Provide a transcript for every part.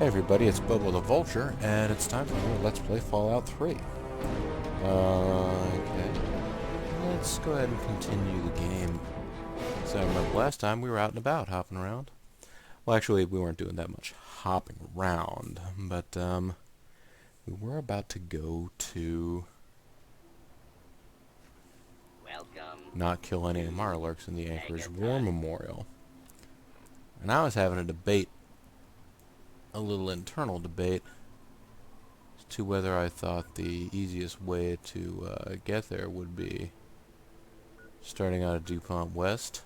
Hey everybody, it's Bobo the Vulture, and it's time for another Let's Play Fallout 3. Okay. Let's go ahead and continue the game. So I remember last time we were out and about, hopping around. Well, actually, we weren't doing that much hopping around, but, we were about to go to... not kill any Mirelurks in the Anchorage War Memorial. And I was having a debate, a little internal debate, as to whether I thought the easiest way to get there would be starting out at DuPont West,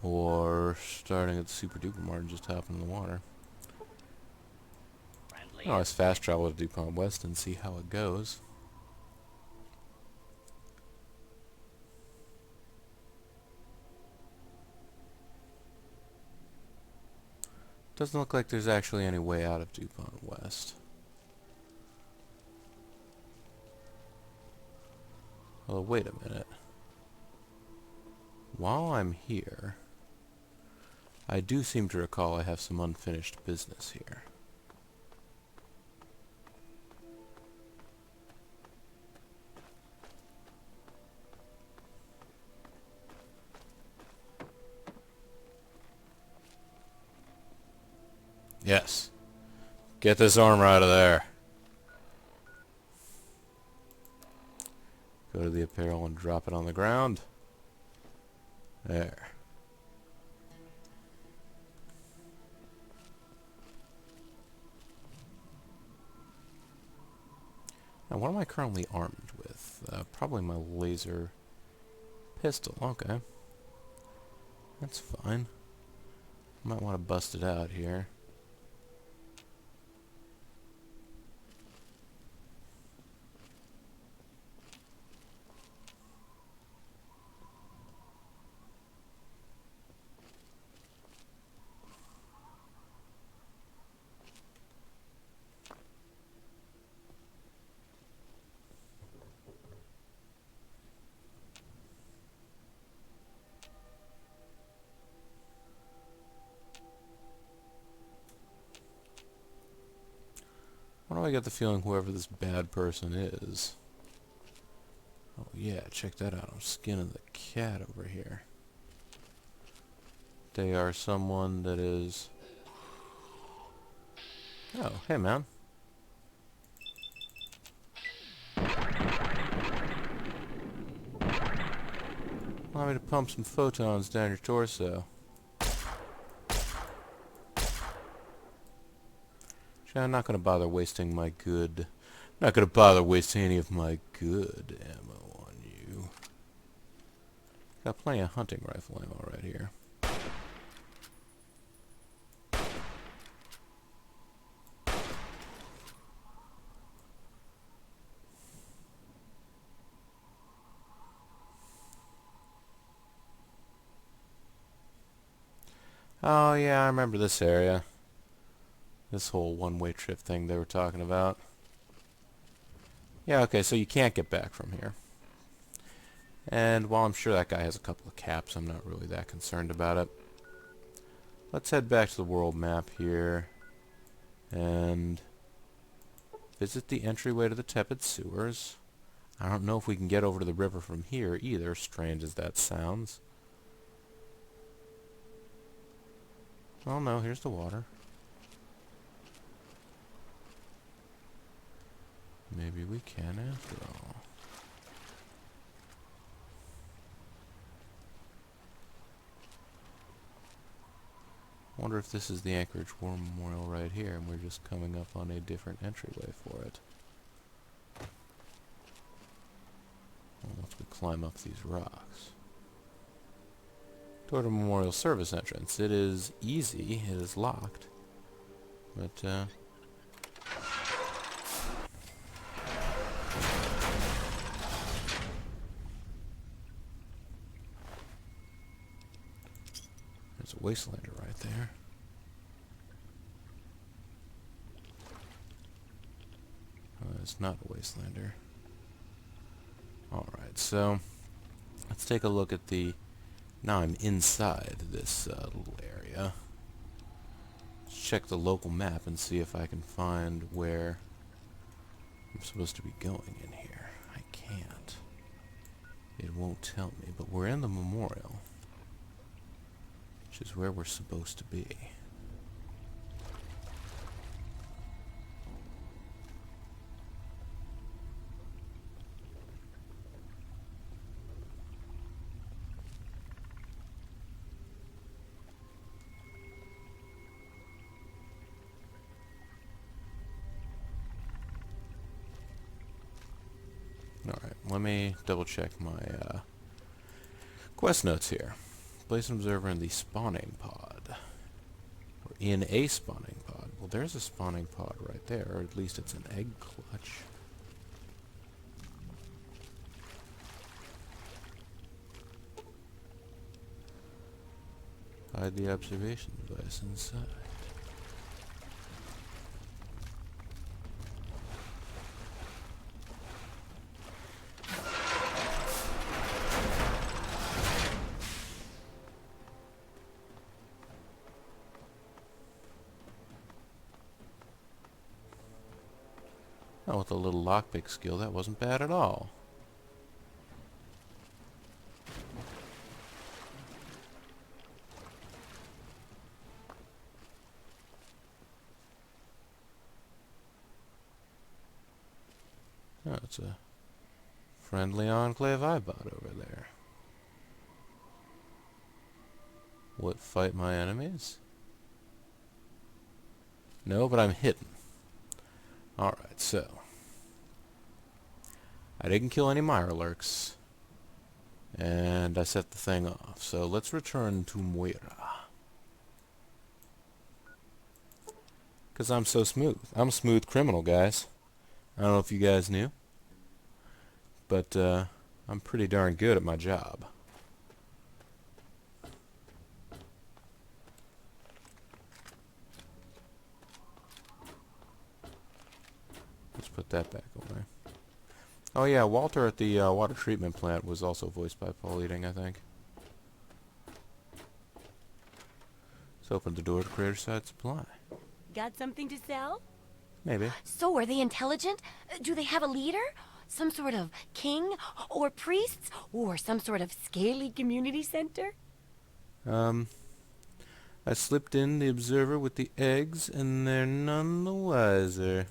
or starting at the Super Duper Mart and just hopping in the water. I always fast travel to DuPont West and see how it goes. Doesn't look like there's actually any way out of DuPont West. Well, wait a minute. While I'm here, I do seem to recall I have some unfinished business here. Yes. Get this armor out of there. Go to the apparel and drop it on the ground. There. Now, what am I currently armed with? Probably my laser pistol. Okay. That's fine. Might want to bust it out here. Why do I get the feeling whoever this bad person is... Oh yeah, check that out. I'm skinning the cat over here. They are someone that is... Oh, hey man. Allow me to pump some photons down your torso. I'm not gonna bother wasting my good... Not gonna bother wasting any of my good ammo on you. Got plenty of hunting rifle ammo right here. Oh yeah, I remember this area. This whole one-way trip thing they were talking about. Yeah, okay, so you can't get back from here. And while I'm sure that guy has a couple of caps, I'm not really that concerned about it. Let's head back to the world map here and visit the entryway to the tepid sewers. I don't know if we can get over to the river from here either, strange as that sounds. Oh no, here's the water. Maybe we can after all. I wonder if this is the Anchorage War Memorial right here, and we're just coming up on a different entryway for it. Well, once we climb up these rocks. Door to Memorial Service entrance. It is easy. It is locked. But, there's a Wastelander right there. It's not a Wastelander. Alright, so let's take a look at the... Now I'm inside this little area. check the local map and see if I can find where I'm supposed to be going in here. I can't. It won't tell me, but we're in the memorial, which is where we're supposed to be. Alright, let me double check my quest notes here. Place an observer in the spawning pod. Or in a spawning pod. Well, there's a spawning pod right there, or at least it's an egg clutch. Hide the observation device inside. Oh, with a little lockpick skill, that wasn't bad at all. Oh, it's a friendly Enclave Eyebot over there. What, fight my enemies? No, but I'm hidden. Alright, so I didn't kill any Mirelurks, and I set the thing off. So let's return to Moira. Because I'm so smooth. I'm a smooth criminal, guys. I don't know if you guys knew, but I'm pretty darn good at my job. Let's put that back away. Oh yeah, Walter at the water treatment plant was also voiced by Paul Eating, I think. Let's open the door to Craterside Supply. Got something to sell? Maybe. So, are they intelligent? Do they have a leader? Some sort of king? Or priests? Or some sort of scaly community center? I slipped in the observer with the eggs, and they're none the wiser.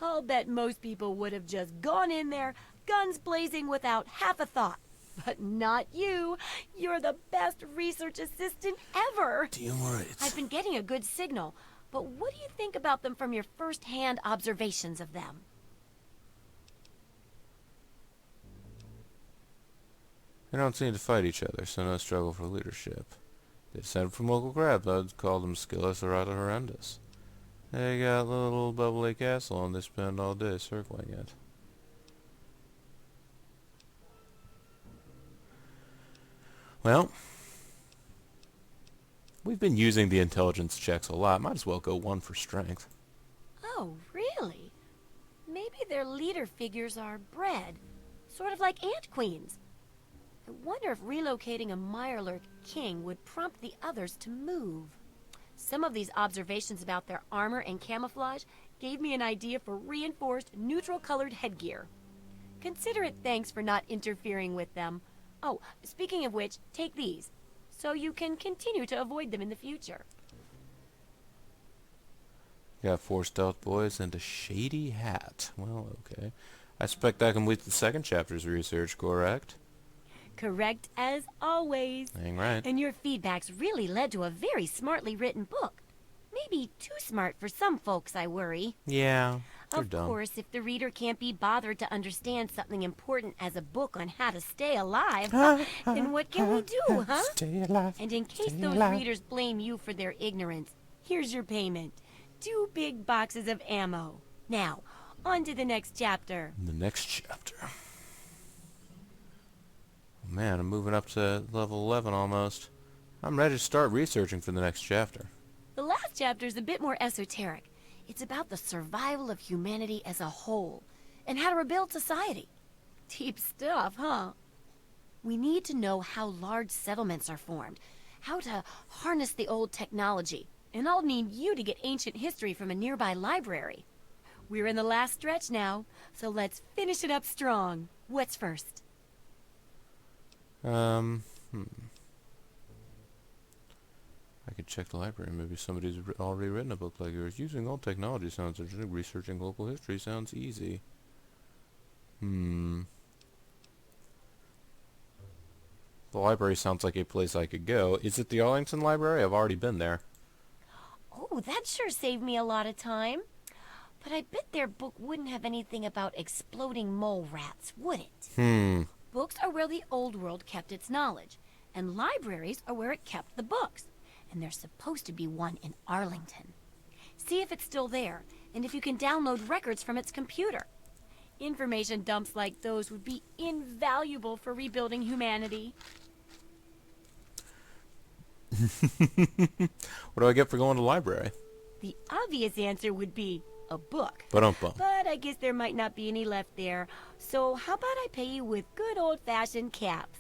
I'll bet most people would have just gone in there, guns blazing without half a thought. But not you. You're the best research assistant ever. Damn right. I've been getting a good signal, but what do you think about them from your first-hand observations of them? They don't seem to fight each other, so no struggle for leadership. They descend from local crabs. I'd call them skillless or rather horrendous. They got a little bubbly castle and they spend all day circling it. Well, we've been using the intelligence checks a lot. Might as well go one for strength. Oh, really? Maybe their leader figures are bred, sort of like ant queens. I wonder if relocating a Mirelurk king would prompt the others to move. Some of these observations about their armor and camouflage gave me an idea for reinforced, neutral-colored headgear. Consider it thanks for not interfering with them. Oh, speaking of which, take these, so you can continue to avoid them in the future. Got 4 stealth boys and a shady hat. Well, okay. I expect that completes the second chapter's research, correct? Correct as always. Dang right. And your feedback's really led to a very smartly written book. Maybe too smart for some folks, I worry. Yeah, they're Of dumb. course, if the reader can't be bothered to understand something important as a book on how to stay alive, then what can we do, huh? Stay alive. And in case Stay those alive. readers blame you for their ignorance, here's your payment. 2 big boxes of ammo. Now, on to the next chapter. The next chapter. Oh, man, I'm moving up to level 11 almost. I'm ready to start researching for the next chapter. The last chapter is a bit more esoteric. It's about the survival of humanity as a whole, and how to rebuild society. Deep stuff, huh? We need to know how large settlements are formed, how to harness the old technology, And I'll need you to get ancient history from a nearby library. We're in the last stretch now, so let's finish it up strong. What's first? I could check the library. Maybe somebody's already written a book like yours. Using old technology sounds interesting. Researching local history sounds easy. The library sounds like a place I could go. Is it the Arlington Library? I've already been there. Oh, that sure saved me a lot of time. But I bet their book wouldn't have anything about exploding mole rats, would it? Books are where the old world kept its knowledge, and libraries are where it kept the books. And there's supposed to be one in Arlington. See if it's still there, and if you can download records from its computer. Information dumps like those would be invaluable for rebuilding humanity. What do I get for going to the library? The obvious answer would be a book. Ba-dum-bum. But I guess there might not be any left there, so how about I pay you with good old-fashioned caps?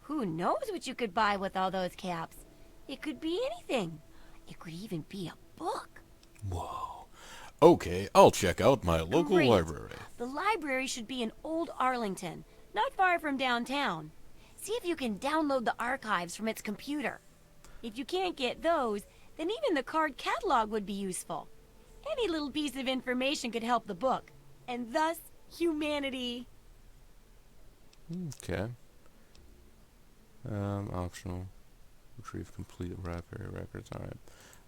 Who knows what you could buy with all those caps? It could be anything. It could even be a book. Whoa. Okay, I'll check out my local Great. library. The library should be in Old Arlington, not far from downtown. See if you can download the archives from its computer. If you can't get those, then even the card catalog would be useful. Any little piece of information could help the book, and thus humanity. Okay. Optional. Retrieve complete library records. Alright.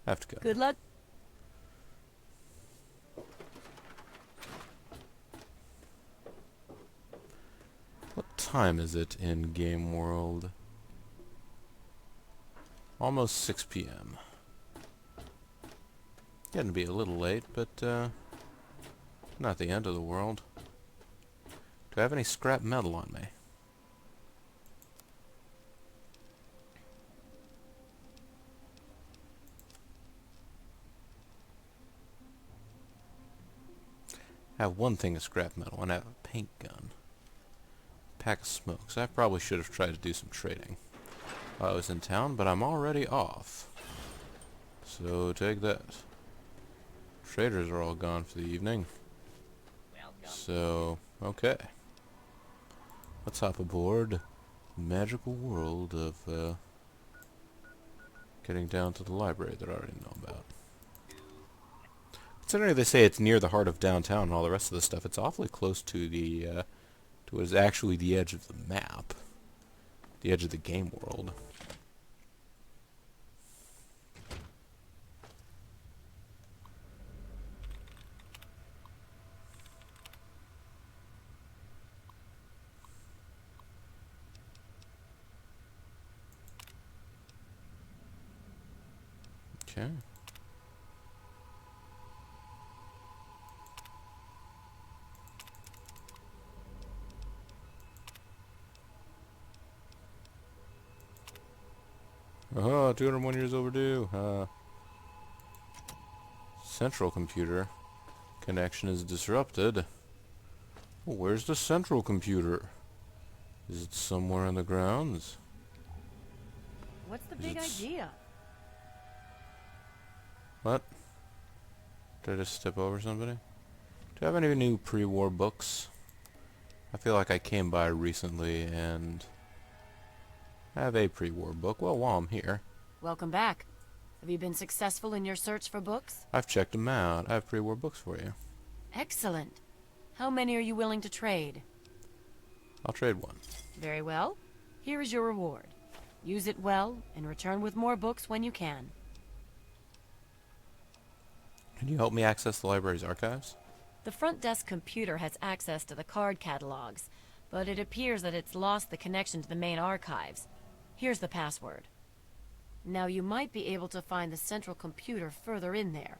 I have to go. Good luck. What time is it in Game World? Almost 6 p.m. Getting to be a little late, but not the end of the world. Do I have any scrap metal on me? I have one thing of scrap metal, and I have a paint gun. Pack of smokes. I probably should have tried to do some trading while I was in town, but I'm already off. So take that. Traders are all gone for the evening. So, okay. Let's hop aboard the magical world of getting down to the library that I already know about. Considering they say it's near the heart of downtown and all the rest of the stuff, it's awfully close to the to what is actually the edge of the map. The edge of the game world. Okay. Oh, 201 years overdue. Central computer connection is disrupted. Well, where's the central computer? Is it somewhere in the grounds? What's the big idea? What? Did I just step over somebody? Do I have any new pre-war books? I feel like I came by recently and I have a pre-war book. Well, while I'm here. Welcome back. Have you been successful in your search for books? I've checked them out. I have pre-war books for you. Excellent. How many are you willing to trade? I'll trade one. Very well. Here is your reward. Use it well and return with more books when you can. Can you help me access the library's archives? The front desk computer has access to the card catalogs, but it appears that it's lost the connection to the main archives. Here's the password. Now you might be able to find the central computer further in there,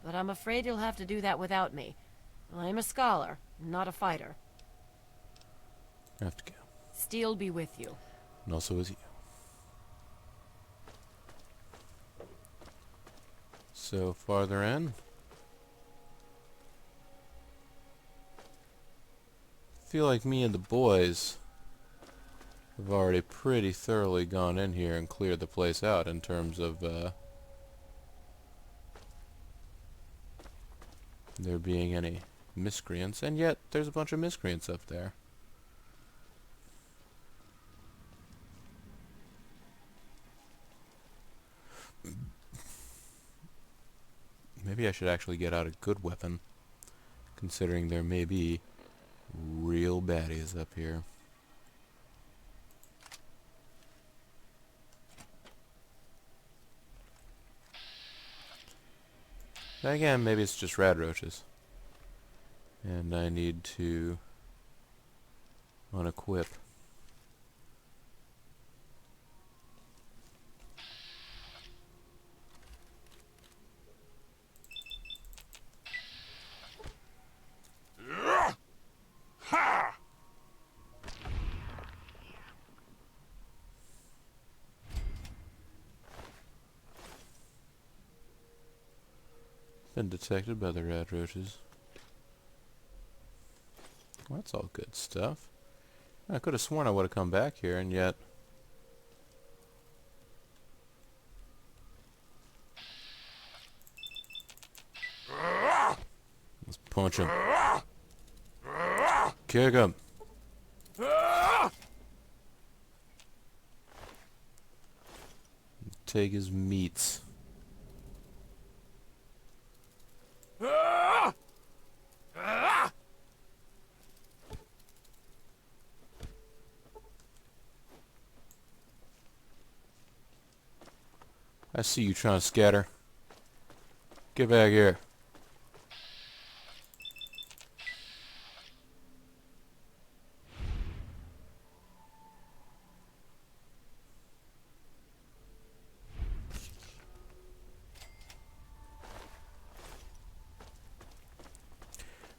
but I'm afraid you'll have to do that without me. I'm a scholar, not a fighter. I have to go. Steel be with you. And also with you. So, farther in. Feel like me and the boys have already pretty thoroughly gone in here and cleared the place out in terms of there being any miscreants, and yet there's a bunch of miscreants up there. Maybe I should actually get out a good weapon, considering there may be real baddies up here. Then again, maybe it's just rad roaches. And I need to unequip. Been detected by the rad roaches. Well, that's all good stuff. I could have sworn I would have come back here, and yet... Let's punch him. Kick him. Take his meats. I see you trying to scatter. Get back here.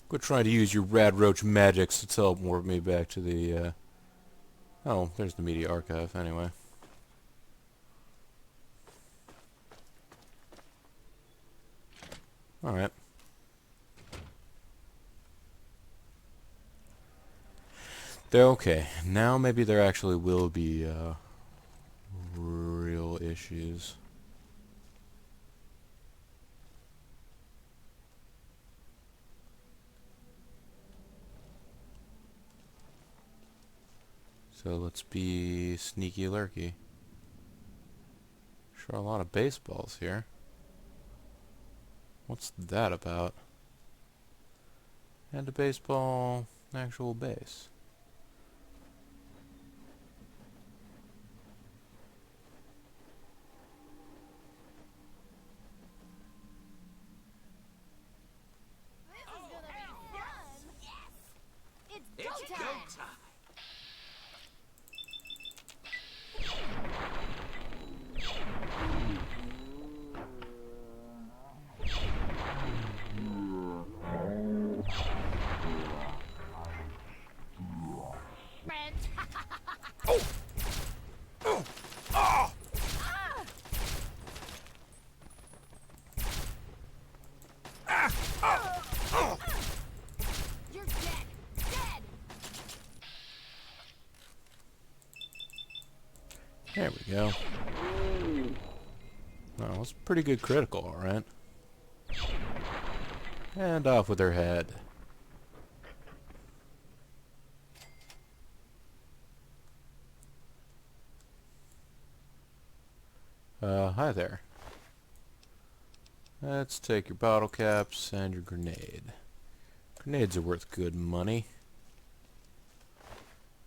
Quit trying to use your rad roach magics to teleport me back to the, Oh, there's the media archive, anyway. Alright. They're okay. Now maybe there actually will be, real issues. So let's be sneaky lurky. Sure, a lot of baseballs here. What's that about? And a baseball, actual base. It's go time! You're dead! Dead! There we go. Oh, that's pretty good critical, alright. And off with her head. Hi there. Let's take your bottle caps and your grenade. Grenades are worth good money.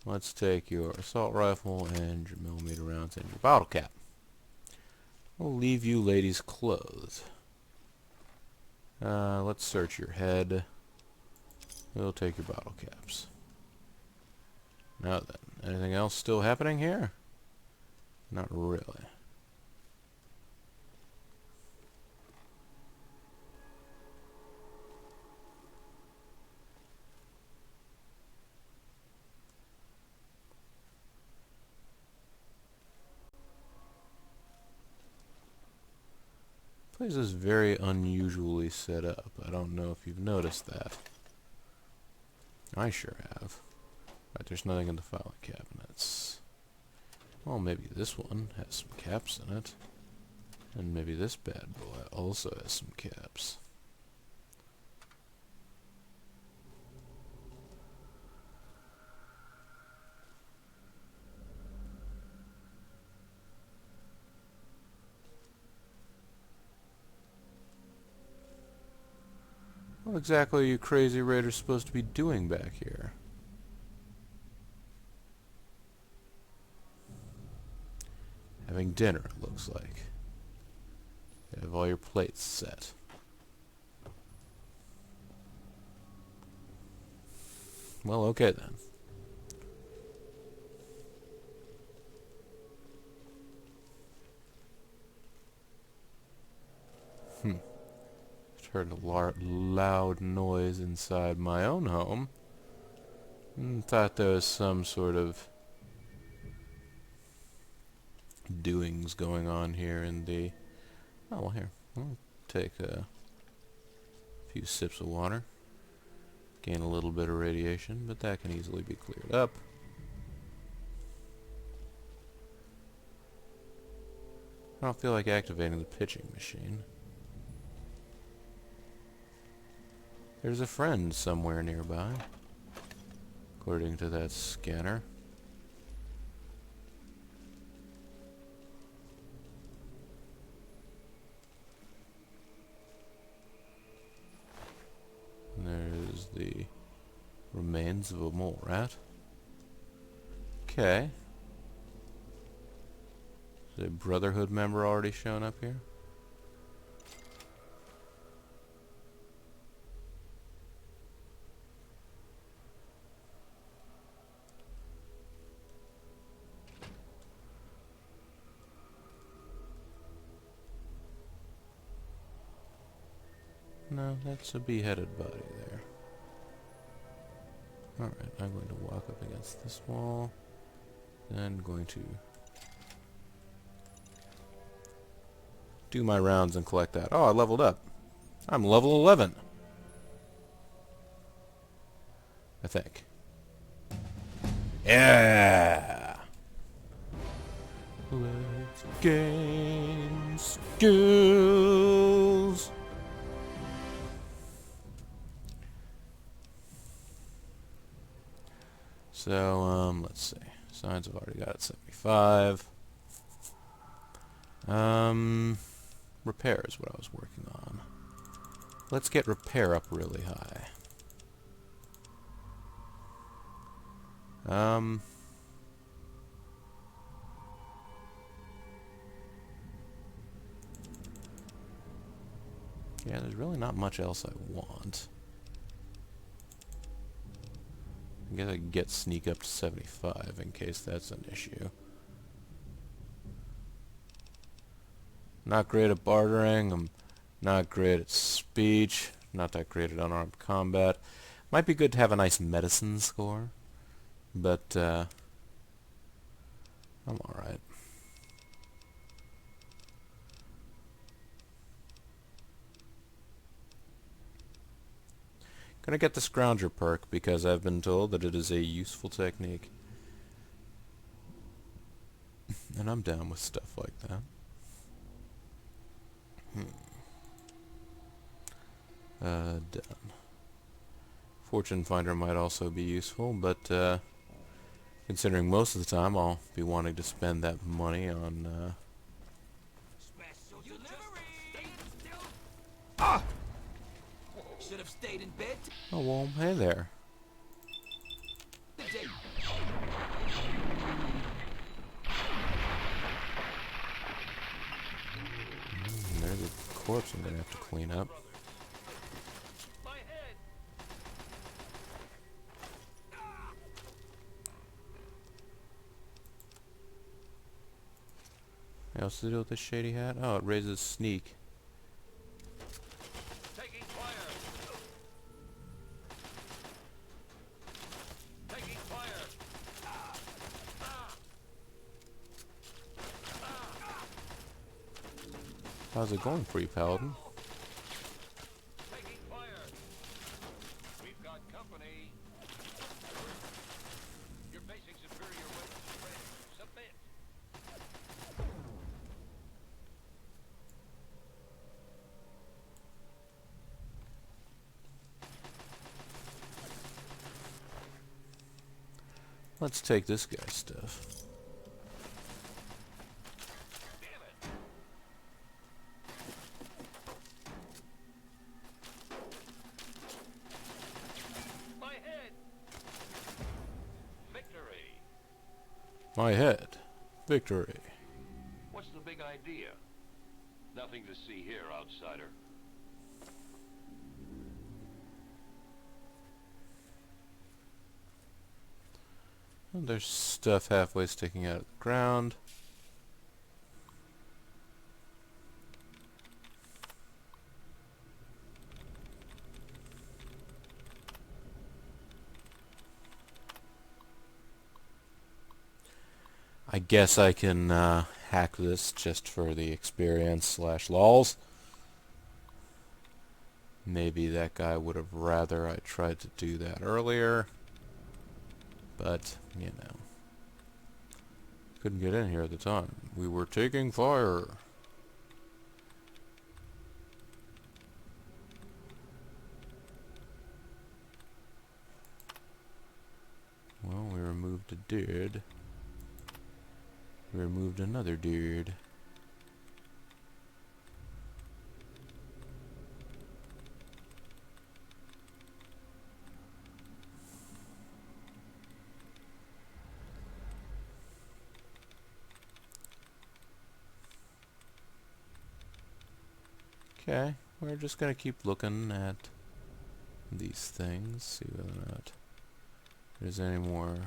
Let's take your assault rifle and your millimeter rounds and your bottle cap. We'll leave you ladies clothed. Let's search your head. We'll take your bottle caps. Now then, anything else still happening here? Not really. This place is very unusually set up. I don't know if you've noticed that. I sure have. Right, there's nothing in the filing cabinets. Well, maybe this one has some caps in it. And maybe this bad boy also has some caps. What exactly are you crazy raiders supposed to be doing back here? Having dinner, it looks like. You have all your plates set. Well, okay then. Just heard a loud noise inside my own home. Thought there was some sort of doings going on here in the... Oh, well, here. I'll take a few sips of water. Gain a little bit of radiation, but that can easily be cleared up. I don't feel like activating the pitching machine. There's a friend somewhere nearby, according to that scanner. And there's the remains of a mole rat. Okay. Is a Brotherhood member already shown up here? No, that's a beheaded body there. Alright, I'm going to walk up against this wall. Then going to do my rounds and collect that. Oh, I leveled up. I'm level 11. I think. Yeah! Let's gain skills! So, let's see. Signs I've already got at 75. Repair is what I was working on. Let's get repair up really high. Yeah, there's really not much else I want. I guess I could get sneak up to 75 in case that's an issue. Not great at bartering, I'm not great at speech, not that great at unarmed combat. Might be good to have a nice medicine score, but I'm alright. Gonna get the Scrounger perk because I've been told that it is a useful technique. And I'm down with stuff like that. Done. Fortune Finder might also be useful, but considering most of the time I'll be wanting to spend that money on Should have stayed in bed. oh, well, hey there. There's a corpse I'm gonna have to clean up. What else to do with this shady hat? Oh, it raises sneak. Taking fire. Taking fire. How's it going for you, Paladin? Taking fire. We've got company. You're facing superior weapons strength. Submit. Let's take this guy's stuff. My head. Victory. What's the big idea? Nothing to see here, outsider. And there's stuff halfway sticking out of the ground. I guess I can hack this just for the experience slash lols. Maybe that guy would have rather I tried to do that earlier. But, you know. Couldn't get in here at the time. We were taking fire. Well, we removed a dude. We removed another dude. Okay, we're just gonna keep looking at these things, see whether or not there's any more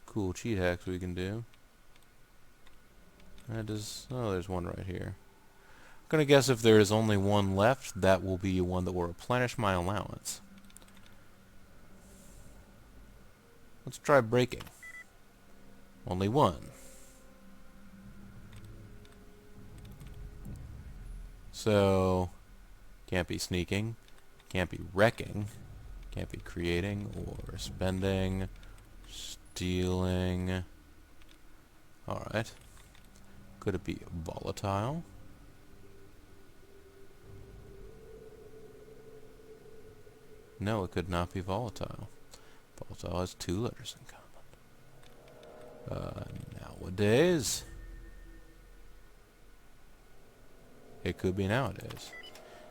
cool cheat hacks we can do. Oh, there's one right here. I'm gonna guess if there is only one left, that will be one that will replenish my allowance. Let's try breaking. Only one. So, can't be sneaking, can't be wrecking, can't be creating or spending, stealing. Alright. Could it be volatile? No, it could not be volatile. Volatile has 2 letters in common. Nowadays. It could be nowadays.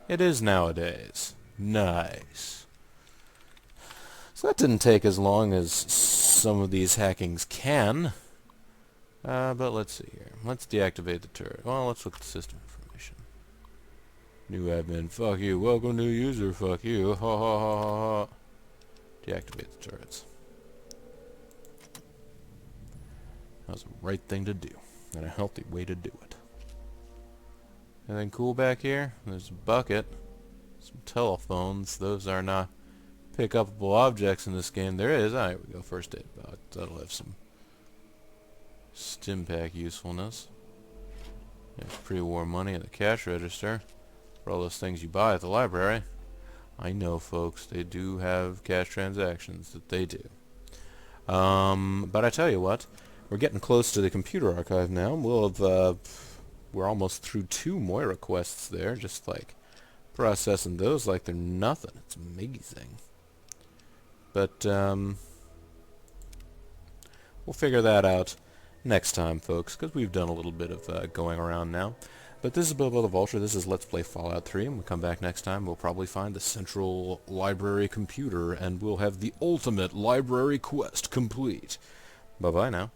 It is nowadays. Nice. So that didn't take as long as some of these hackings can. But let's see here. Let's deactivate the turret. Well, let's look at the system information. New admin, fuck you. Welcome new user, fuck you. Ha ha ha ha ha. Deactivate the turrets. That was the right thing to do. And a healthy way to do it. Anything cool back here? There's a bucket. Some telephones. Those are not pick-upable objects in this game. There is. Ah, here we go. First aid box. That'll have some Stimpack usefulness. There's pre-war money at the cash register for all those things you buy at the library. I know, folks. They do have cash transactions that they do. But I tell you what. We're getting close to the computer archive now. We'll have... we're almost through 2 Moira quests there, just like processing those like they're nothing. It's amazing. But we'll figure that out next time, folks, because we've done a little bit of going around now. But this is Bilbo the Vulture. This is Let's Play Fallout 3, and we'll come back next time. We'll probably find the central library computer, and we'll have the ultimate library quest complete. Bye-bye now.